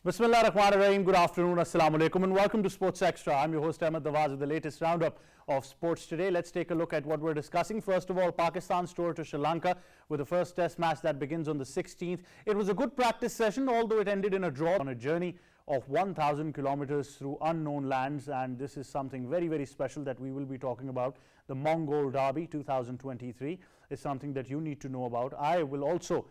Bismillah Rahman Rahim. Good afternoon, Assalamu alaikum, and welcome to Sports Extra. I'm your host Ahmed Dawaz with the latest roundup of sports today. Let's take a look at what we're discussing. First of all, Pakistan's tour to Sri Lanka with the first test match that begins on the 16th. It was a good practice session, although it ended in a draw on a journey of 1,000 kilometers through unknown lands, and this is something very, very special that we will be talking about. The Mongol Derby 2023 is something that you need to know about. I will also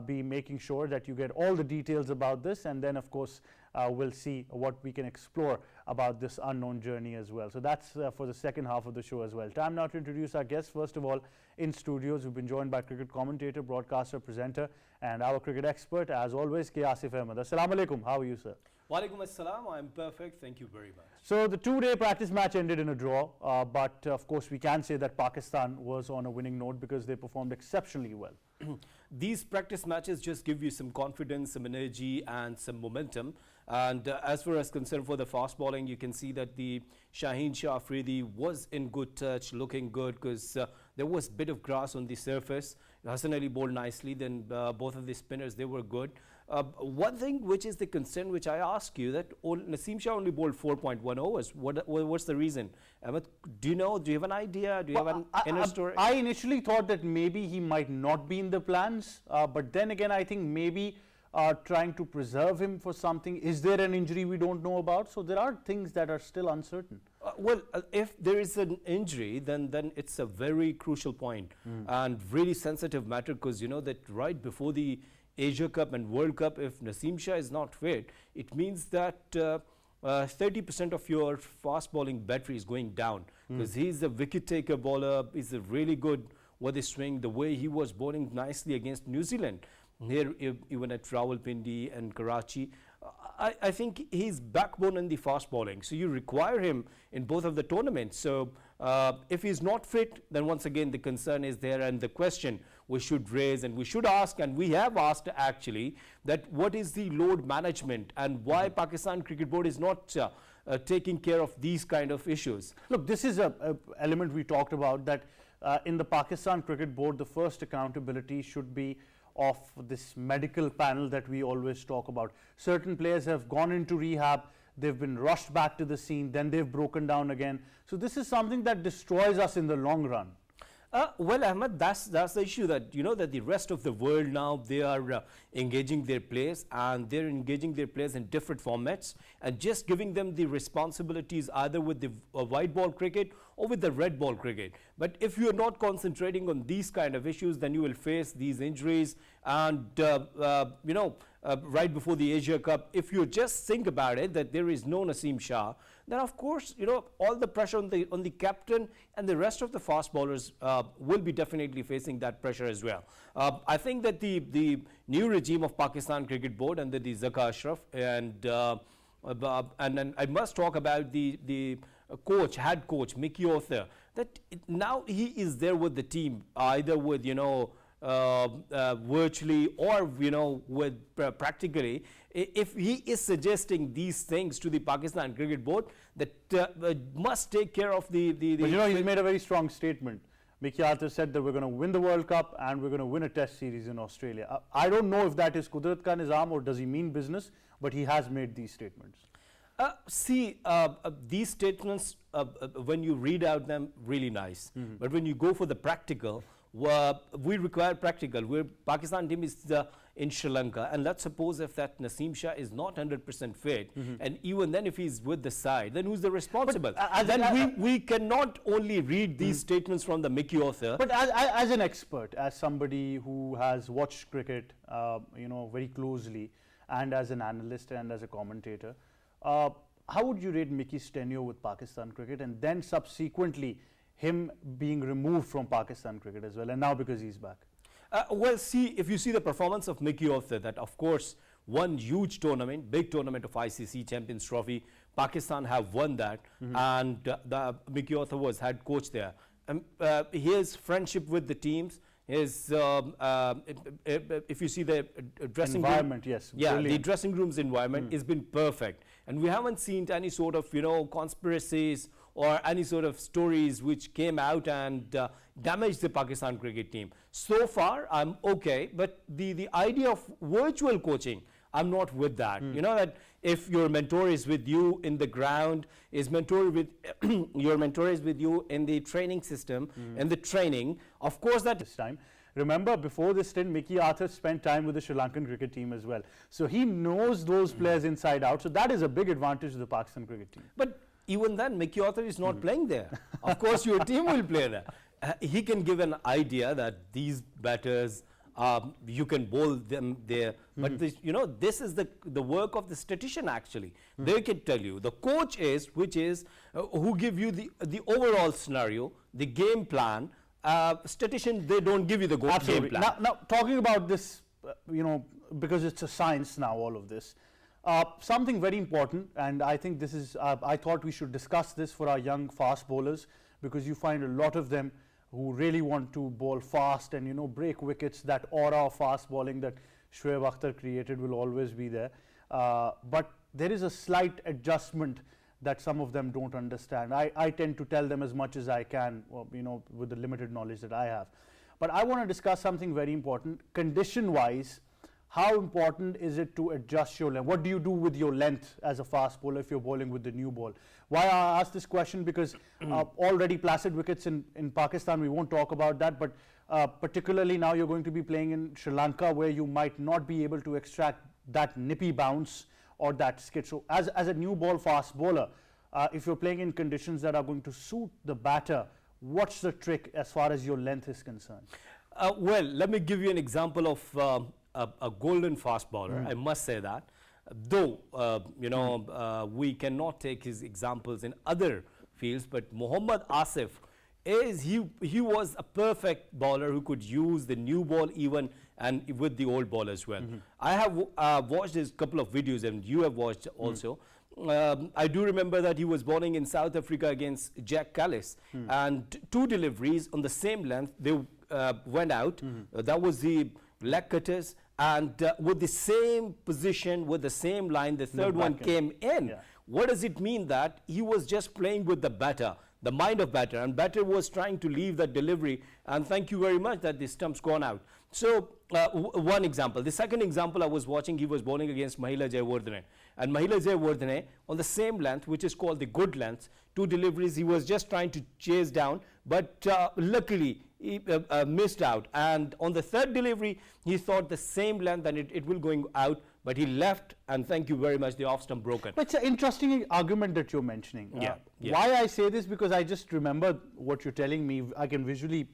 be making sure that you get all the details about this, and then of course we'll see what we can explore about this unknown journey as well. So that's for the second half of the show as well. Time now to introduce our guests. First of all, in studios we've been joined by cricket commentator, broadcaster, presenter and our cricket expert as always, K. Asif Ahmed. Assalamu alaikum. How are you, sir? Walaikum assalam. I'm perfect. Thank you very much. So the two-day practice match ended in a draw, but of course we can say that Pakistan was on a winning note because they performed exceptionally well. These practice matches just give you some confidence, some energy and some momentum. And as far as concerned for the fast bowling, you can see that the Shaheen Shah Afridi was in good touch, looking good because there was a bit of grass on the surface. Hassan Ali bowled nicely, then both of the spinners, they were good. One thing which is the concern which I ask you, that Naseem Shah only bowled 4.1 overs. What's the reason? Ahmed, do you know, do you have an idea? Do you have an inner story? I initially thought that maybe he might not be in the plans, but then again I think maybe trying to preserve him for something. Is there an injury we don't know about? So there are things that are still uncertain. If there is an injury, then it's a very crucial point and really sensitive matter, because you know that right before the Asia Cup and World Cup, if Naseem Shah is not fit, it means that 30% of your fast bowling battery is going down, because he's a wicket taker bowler. He's a really good with his swing, the way he was bowling nicely against New Zealand here, even at Rawalpindi and Karachi. I think he's backbone in the fast bowling, so you require him in both of the tournaments. So if he's not fit, then once again the concern is there, and the question we should raise and we should ask, and we have asked actually, that what is the load management and why Pakistan Cricket Board is not taking care of these kind of issues. Look, this is a element we talked about, that in the Pakistan Cricket Board the first accountability should be of this medical panel that we always talk about. Certain players have gone into rehab, they've been rushed back to the scene, then they've broken down again. So this is something that destroys us in the long run. Well, Ahmed, that's the issue, that you know that the rest of the world now, they are engaging their players, and they're engaging their players in different formats and just giving them the responsibilities either with the white ball cricket or with the red ball cricket. But if you're not concentrating on these kind of issues, then you will face these injuries. And you know, right before the Asia Cup, if you just think about it, that there is no Naseem Shah, then of course, you know, all the pressure on the captain and the rest of the fast bowlers will be definitely facing that pressure as well. I think that the new regime of Pakistan Cricket Board under the Zaka Ashraf, and then I must talk about the head coach Mickey Arthur, that now he is there with the team, either with, you know, virtually or, you know, with practically. If he is suggesting these things to the Pakistan Cricket Board, that must take care of the But you know, he's made a very strong statement. Mickey Arthur said that we're going to win the World Cup and we're going to win a test series in Australia. I don't know if that is Kudrat ka Nizam or does he mean business, but he has made these statements. These statements, when you read out them, really nice. But when you go for the practical, we require practical. Pakistan team is in Sri Lanka, and let's suppose if that Naseem Shah is not 100% fit, and even then if he's with the side, then who's the responsible? Then we cannot only read these statements from the Mickey Arthur. But as an expert, as somebody who has watched cricket, you know, very closely, and as an analyst and as a commentator, how would you rate Mickey's tenure with Pakistan cricket, and then subsequently him being removed from Pakistan cricket as well, and now because he's back? Well, see, if you see the performance of Mickey Arthur, that of course one huge tournament, big tournament of ICC Champions Trophy, Pakistan have won that, and Mickey Arthur was head coach there. His friendship with the teams, his if you see the dressing environment, room, yes, yeah, brilliant. the dressing room's environment has been perfect, and we haven't seen any sort of, you know, conspiracies or any sort of stories which came out and damaged the Pakistan cricket team. So far, I'm okay, but the idea of virtual coaching, I'm not with that. You know that if your mentor is with you in the ground, is mentor with your mentor is with you in the training system, in the training, of course that This time. Remember, before this stint, Mickey Arthur spent time with the Sri Lankan cricket team as well. So he knows those players inside out. So that is a big advantage to the Pakistan cricket team. But even then, Mickey Arthur is not playing there. Of course, your team will play there. He can give an idea that these batters, you can bowl them there. But this, you know, this is the work of the statistician actually. They can tell you. The coach is, which is, who give you the overall scenario, the game plan. Statistician, they don't give you the game plan. Now, talking about this, you know, because it's a science now, all of this. Something very important, and I think this is, I thought we should discuss this for our young fast bowlers, because you find a lot of them who really want to bowl fast and, you know, break wickets. That aura of fast bowling that Shoaib Akhtar created will always be there. But there is a slight adjustment that some of them don't understand. I tend to tell them as much as I can, you know, with the limited knowledge that I have. But I want to discuss something very important. Condition-wise, how important is it to adjust your length? What do you do with your length as a fast bowler if you're bowling with the new ball? Why I ask this question, because already placid wickets in Pakistan, we won't talk about that, but particularly now you're going to be playing in Sri Lanka, where you might not be able to extract that nippy bounce or that skid. So as a new ball fast bowler, if you're playing in conditions that are going to suit the batter, what's the trick as far as your length is concerned? Well, let me give you an example of a golden fast bowler. I must say that. Though, you know, we cannot take his examples in other fields, but Mohammad Asif he was a perfect bowler who could use the new ball even and with the old ball as well. I have watched his couple of videos, and you have watched also. I do remember that he was bowling in South Africa against Jack Callis, and two deliveries on the same length, they went out. That was the leg cutters, and with the same position, with the same line, the third one came in. What does it mean? That he was just playing with the batter, the mind of batter, and batter was trying to leave that delivery, and thank you very much that the stump's gone out. So one example. The second example I was watching, he was bowling against Mahela Jayawardene, and Mahela Jayawardene on the same length, which is called the good length, two deliveries, he was just trying to chase down, but luckily he missed out, and on the third delivery he thought the same length and it will going out, but he left, and thank you very much, the off stump broken. But it's an interesting argument that you're mentioning. Yeah. Why I say this, because I just remember what you're telling me. I can visually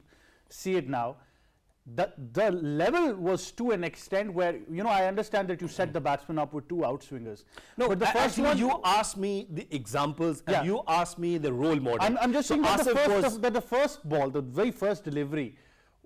see it now. The level was to an extent where, you know, I understand that you set the batsman up with two outswingers. No, but the first actually one, you asked me the examples, and you asked me the role model. I'm just saying that Asif the first ball, the very first delivery,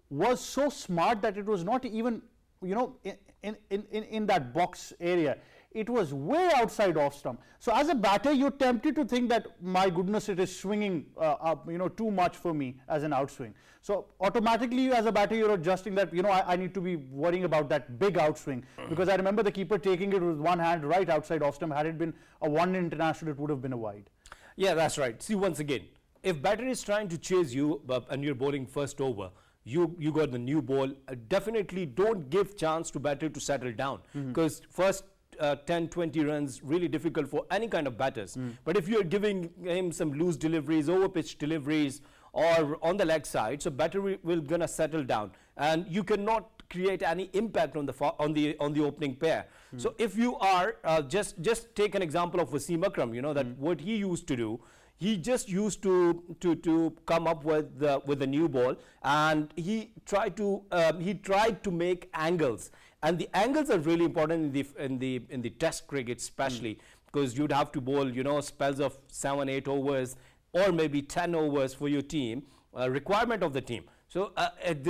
was so smart that it was not even, you know, in that box area. It was way outside off stump. So as a batter, you're tempted to think that, my goodness, it is swinging up, you know, too much for me as an outswing. So automatically, as a batter, you're adjusting that, you know, I need to be worrying about that big outswing, because I remember the keeper taking it with one hand right outside off stump. Had it been a one international, it would have been a wide. Yeah, that's right. See, once again, if batter is trying to chase you and you're bowling first over, you got the new ball, definitely don't give chance to batter to settle down, because first 10-20 runs really difficult for any kind of batters. But if you're giving him some loose deliveries, over pitch deliveries, or on the leg side, so batter will gonna settle down, and you cannot create any impact on the opening pair. So if you are just take an example of Wasim Akram, you know that what he used to do. He just used to come up with the new ball, and he tried to make angles, and the angles are really important in the Test cricket, especially because you'd have to bowl, you know, spells of 7-8 overs or maybe 10 overs for your team, requirement of the team. So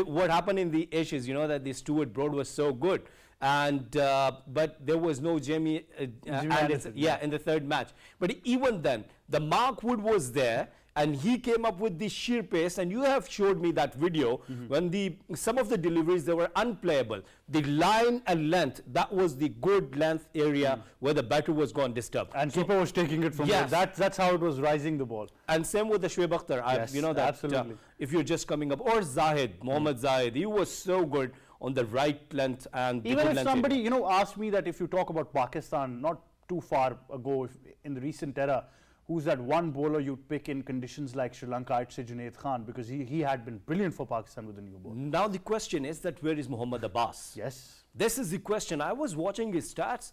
what happened in the Ashes, you know, that the Stuart Broad was so good, and but there was no Jamie Anderson, in the third match. But even then, the Mark Wood was there, and he came up with the sheer pace, and you have showed me that video when some of the deliveries, they were unplayable. The line and length, that was the good length area where the batter was gone disturbed. And keeper was taking it from there. That's how it was rising the ball. And same with the Shoaib Akhtar. Yes, you know that absolutely. if you're just coming up, or Zahid, Mohammad Zahid, he was so good on the right length and the Even good if length somebody, area. you know, asked me that if you talk about Pakistan, not too far ago, in the recent era, who's that one bowler you'd pick in conditions like Sri Lanka, I'd say Junaid Khan, because he had been brilliant for Pakistan with the new ball. Now the question is that where is Mohammad Abbas? Yes. This is the question. I was watching his stats.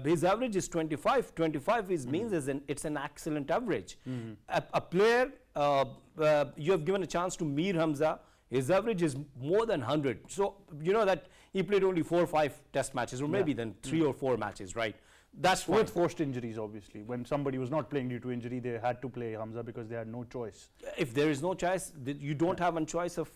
His average is 25. 25 is means it's an excellent average. A player, you have given a chance to Mir Hamza. His average is more than 100. So, you know that he played only 4 or 5 test matches, or maybe then 3 or 4 matches, right? That's fine. With forced injuries, obviously. When somebody was not playing due to injury, they had to play Hamza because they had no choice. If there is no choice, you don't have a choice of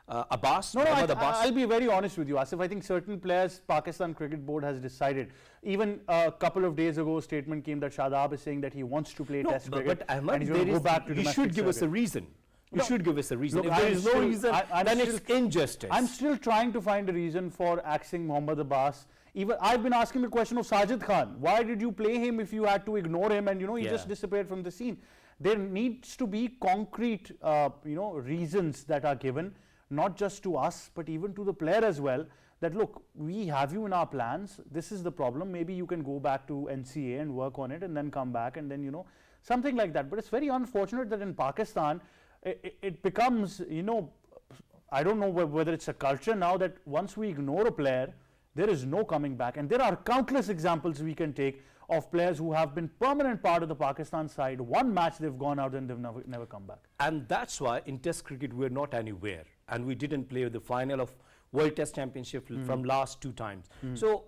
Abbas. No, Mohammad Abbas. I'll be very honest with you, Asif. I think certain players, Pakistan Cricket Board has decided. Even a couple of days ago, a statement came that Shadab is saying that he wants to play Test cricket but Ahmed, and he's going to go back to you domestic should give us a circuit. reason. You No. should give us a reason. Look, If there I'm is no still- reason, I'm then still- it's injustice. I'm still trying to find a reason for axing Mohammad Abbas. Even I've been asking the question of Sajid Khan. Why did you play him if you had to ignore him and he just Yeah. disappeared from the scene? There needs to be concrete reasons that are given, not just to us but even to the player as well, that look, we have you in our plans, this is the problem, maybe you can go back to NCA and work on it and then come back and then something like that. But it's very unfortunate that in Pakistan it becomes, I don't know whether it's a culture now that once we ignore a player, there is no coming back. And there are countless examples we can take of players who have been permanent part of the Pakistan side. One match they've gone out and they've never come back. And that's why in Test cricket we're not anywhere, and we didn't play the final of World Test Championship from last 2 times. So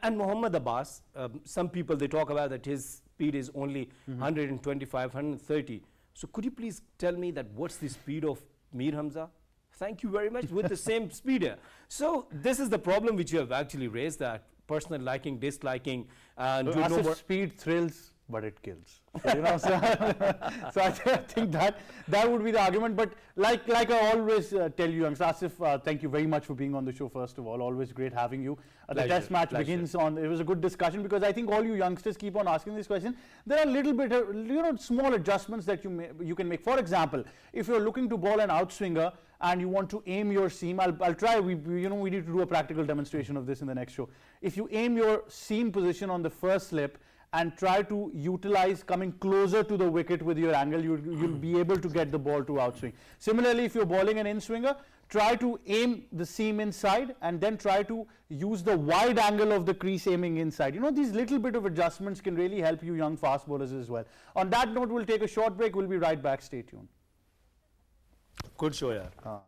and Mohammad Abbas, some people they talk about that his speed is only 125, 130. So could you please tell me that what's the speed of Mir Hamza? Thank you very much. With the same speed here. So this is the problem which you have actually raised, that personal liking, disliking, and So you as know if what. speed thrills, but it kills. So I think that would be the argument. But like I always tell you, Asif, thank you very much for being on the show. First of all, always great having you. The Pleasure, test match pleasure. begins on. It was a good discussion because I think all you youngsters keep on asking this question. There are a little bit of small adjustments that you can make. For example, if you're looking to bowl an outswinger and you want to aim your seam, I'll try. We need to do a practical demonstration of this in the next show. If you aim your seam position on the first slip and try to utilize coming closer to the wicket with your angle, you'll be able to get the ball to outswing. Similarly, if you're bowling an in-swinger, try to aim the seam inside and then try to use the wide angle of the crease aiming inside. These little bit of adjustments can really help you young fast bowlers as well. On that note, we'll take a short break. We'll be right back. Stay tuned. Good show, yaar.